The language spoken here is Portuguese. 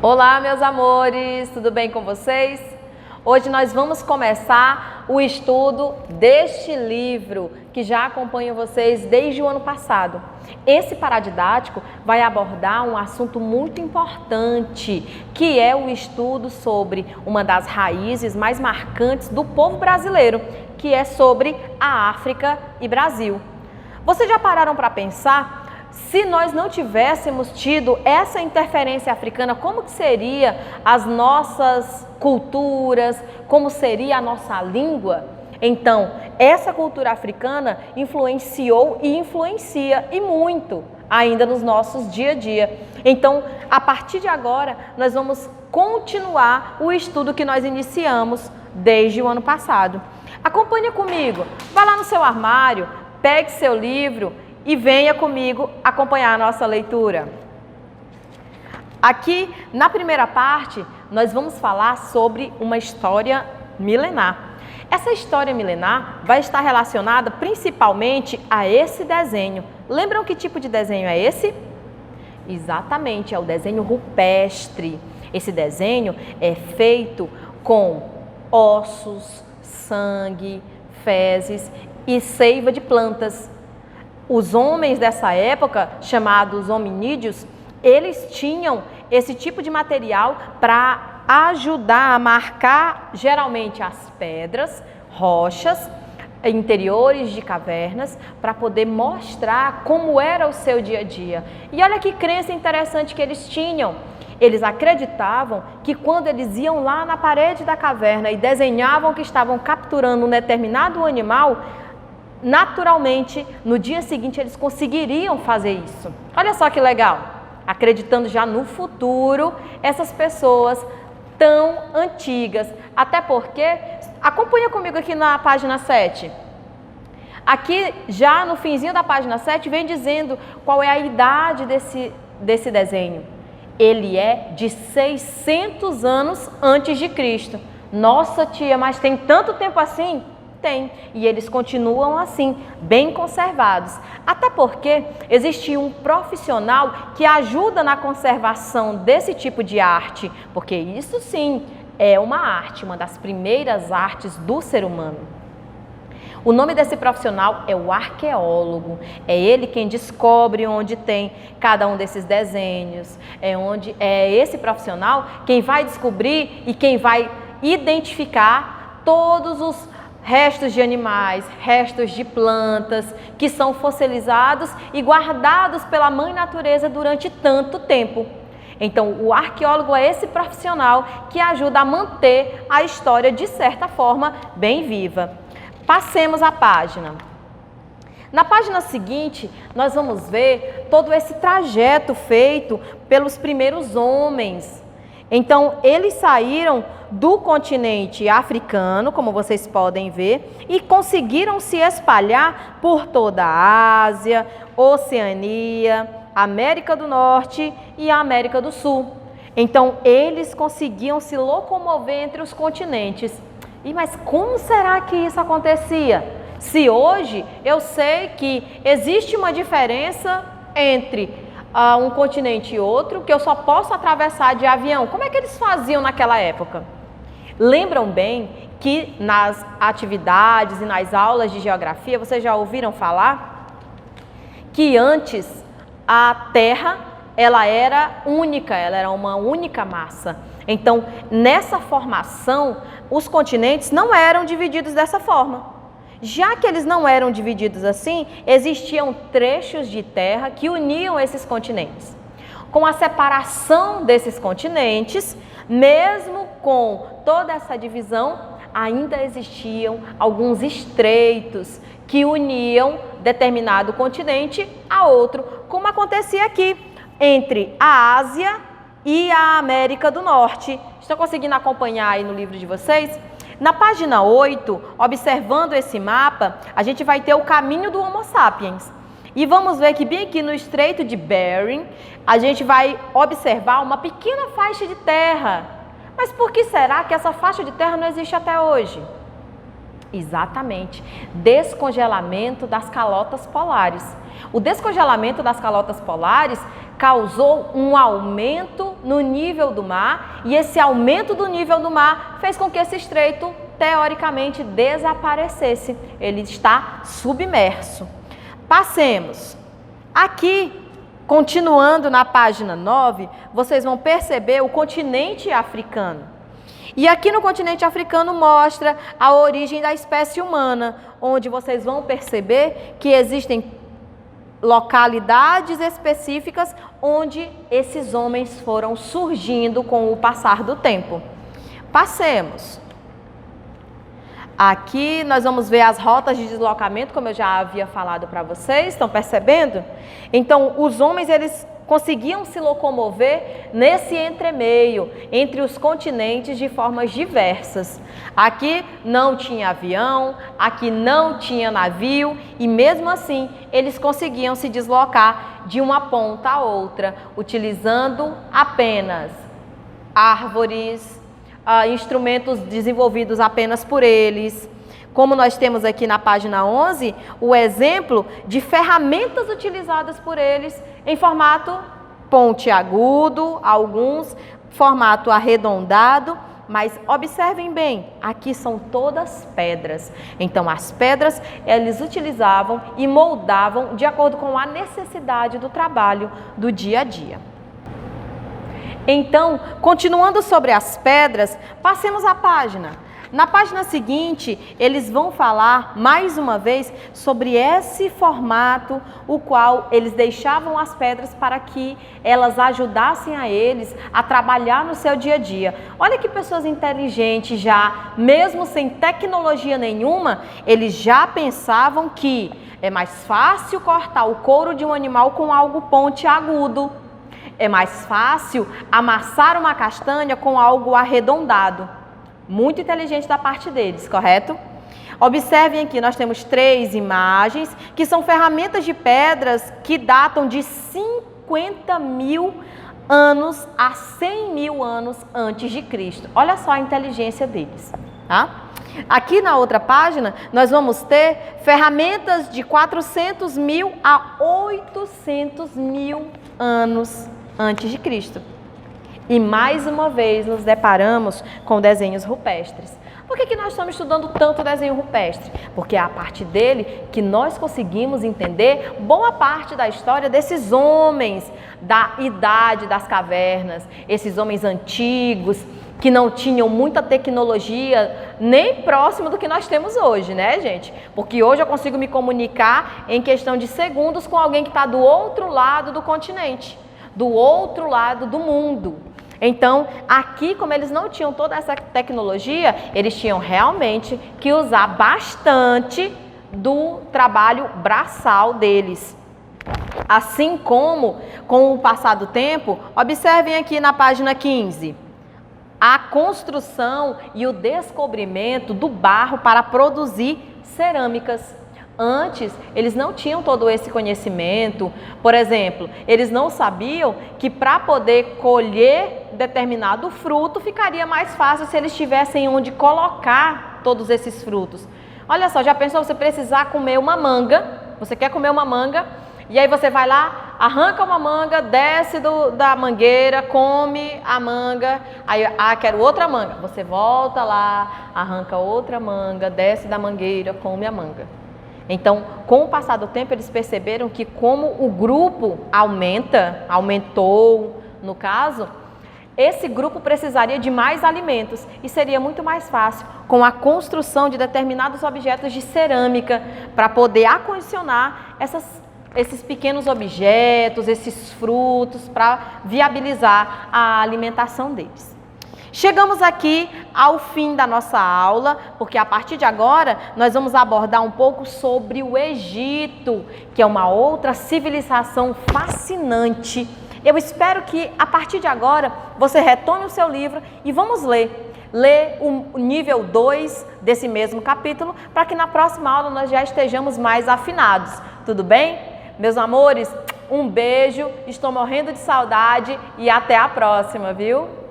Olá, meus amores, tudo bem com vocês? Hoje nós vamos começar o estudo deste livro que já acompanha vocês desde o ano passado. Esse paradidático vai abordar um assunto muito importante, que é o estudo sobre uma das raízes mais marcantes do povo brasileiro, que é sobre a África e Brasil. Vocês já pararam para pensar? Se nós não tivéssemos tido essa interferência africana, como que seria as nossas culturas, como seria a nossa língua? Então, essa cultura africana influenciou e influencia e muito ainda nos nossos dia a dia. Então, a partir de agora, nós vamos continuar o estudo que nós iniciamos desde o ano passado. Acompanhe comigo, vá lá no seu armário, pegue seu livro e venha comigo acompanhar a nossa leitura. Aqui, na primeira parte, nós vamos falar sobre uma história milenar. Essa história milenar vai estar relacionada principalmente a esse desenho. Lembram que tipo de desenho é esse? Exatamente, é o desenho rupestre. Esse desenho é feito com ossos, sangue, fezes e seiva de plantas. Os homens dessa época, chamados hominídeos, eles tinham esse tipo de material para ajudar a marcar geralmente as pedras, rochas, interiores de cavernas, para poder mostrar como era o seu dia a dia. E olha que crença interessante que eles tinham. Eles acreditavam que quando eles iam lá na parede da caverna e desenhavam que estavam capturando um determinado animal, naturalmente, no dia seguinte, eles conseguiriam fazer isso. Olha só que legal, acreditando já no futuro, essas pessoas tão antigas. Até porque, acompanha comigo aqui na página 7. Aqui, já no finzinho da página 7, vem dizendo qual é a idade desse desenho. Ele é de 600 anos antes de Cristo. Nossa, tia, mas tem tanto tempo assim? Tem, e eles continuam assim, bem conservados. Até porque existe um profissional que ajuda na conservação desse tipo de arte, porque isso sim é uma arte, uma das primeiras artes do ser humano. O nome desse profissional é o arqueólogo. É ele quem descobre onde tem cada um desses desenhos. É esse profissional quem vai descobrir e quem vai identificar todos os restos de animais, restos de plantas que são fossilizados e guardados pela mãe natureza durante tanto tempo. Então, o arqueólogo é esse profissional que ajuda a manter a história, de certa forma, bem viva. Passemos a página. Na página seguinte, nós vamos ver todo esse trajeto feito pelos primeiros homens. Então, eles saíram do continente africano, como vocês podem ver, e conseguiram se espalhar por toda a Ásia, Oceania, América do Norte e a América do Sul. Então, eles conseguiam se locomover entre os continentes. Mas como será que isso acontecia? Se hoje eu sei que existe uma diferença entre um continente e outro, que eu só posso atravessar de avião. Como é que eles faziam naquela época? Lembram bem que nas atividades e nas aulas de geografia, vocês já ouviram falar que antes a Terra ela era única, ela era uma única massa. Então, nessa formação, os continentes não eram divididos dessa forma. Já que eles não eram divididos assim, existiam trechos de terra que uniam esses continentes. Com a separação desses continentes, mesmo com toda essa divisão, ainda existiam alguns estreitos que uniam determinado continente a outro, como acontecia aqui entre a Ásia e a América do Norte. Estão conseguindo acompanhar aí no livro de vocês? Na página 8, observando esse mapa, a gente vai ter o caminho do Homo sapiens. E vamos ver que bem aqui no Estreito de Bering, a gente vai observar uma pequena faixa de terra. Mas por que será que essa faixa de terra não existe até hoje? Exatamente, descongelamento das calotas polares. O descongelamento das calotas polares causou um aumento no nível do mar, e esse aumento do nível do mar fez com que esse estreito, teoricamente, desaparecesse. Ele está submerso. Passemos. Aqui, continuando na página 9, vocês vão perceber o continente africano. E aqui no continente africano mostra a origem da espécie humana, onde vocês vão perceber que existem localidades específicas onde esses homens foram surgindo com o passar do tempo. Passemos. Aqui nós vamos ver as rotas de deslocamento, como eu já havia falado para vocês, estão percebendo? Então, os homens, eles conseguiam se locomover nesse entremeio, entre os continentes, de formas diversas. Aqui não tinha avião, aqui não tinha navio, e mesmo assim eles conseguiam se deslocar de uma ponta a outra, utilizando apenas árvores, instrumentos desenvolvidos apenas por eles. Como nós temos aqui na página 11, o exemplo de ferramentas utilizadas por eles em formato pontiagudo, alguns formato arredondado, mas observem bem, aqui são todas pedras. Então as pedras eles utilizavam e moldavam de acordo com a necessidade do trabalho do dia a dia. Então, continuando sobre as pedras, passemos a página. Na página seguinte, eles vão falar mais uma vez sobre esse formato, o qual eles deixavam as pedras para que elas ajudassem a eles a trabalhar no seu dia a dia. Olha que pessoas inteligentes já, mesmo sem tecnologia nenhuma, eles já pensavam que é mais fácil cortar o couro de um animal com algo pontiagudo. É mais fácil amassar uma castanha com algo arredondado. Muito inteligente da parte deles, correto? Observem aqui, nós temos 3 imagens, que são ferramentas de pedras que datam de 50.000 anos a 100.000 anos antes de Cristo. Olha só a inteligência deles, tá? Aqui na outra página, nós vamos ter ferramentas de 400.000 a 800.000 anos antes de Cristo. E mais uma vez nos deparamos com desenhos rupestres. Por que nós estamos estudando tanto desenho rupestre? Porque é a partir dele que nós conseguimos entender boa parte da história desses homens da idade das cavernas, esses homens antigos que não tinham muita tecnologia nem próximo do que nós temos hoje, né, gente? Porque hoje eu consigo me comunicar em questão de segundos com alguém que está do outro lado do continente, do outro lado do mundo. Então, aqui, como eles não tinham toda essa tecnologia, eles tinham realmente que usar bastante do trabalho braçal deles. Assim como, com o passar do tempo, observem aqui na página 15, a construção e o descobrimento do barro para produzir cerâmicas. Antes, eles não tinham todo esse conhecimento. Por exemplo, eles não sabiam que para poder colher determinado fruto, ficaria mais fácil se eles tivessem onde colocar todos esses frutos. Olha só, já pensou você precisar comer uma manga? Você quer comer uma manga? E aí você vai lá, arranca uma manga, desce da mangueira, come a manga. Aí, quero outra manga. Você volta lá, arranca outra manga, desce da mangueira, come a manga. Então, com o passar do tempo, eles perceberam que como o grupo aumentou, no caso, esse grupo precisaria de mais alimentos e seria muito mais fácil com a construção de determinados objetos de cerâmica para poder acondicionar esses pequenos objetos, esses frutos, para viabilizar a alimentação deles. Chegamos aqui ao fim da nossa aula, porque a partir de agora nós vamos abordar um pouco sobre o Egito, que é uma outra civilização fascinante. Eu espero que a partir de agora você retome o seu livro e vamos ler o nível 2 desse mesmo capítulo, para que na próxima aula nós já estejamos mais afinados. Tudo bem? Meus amores, um beijo, estou morrendo de saudade e até a próxima, viu?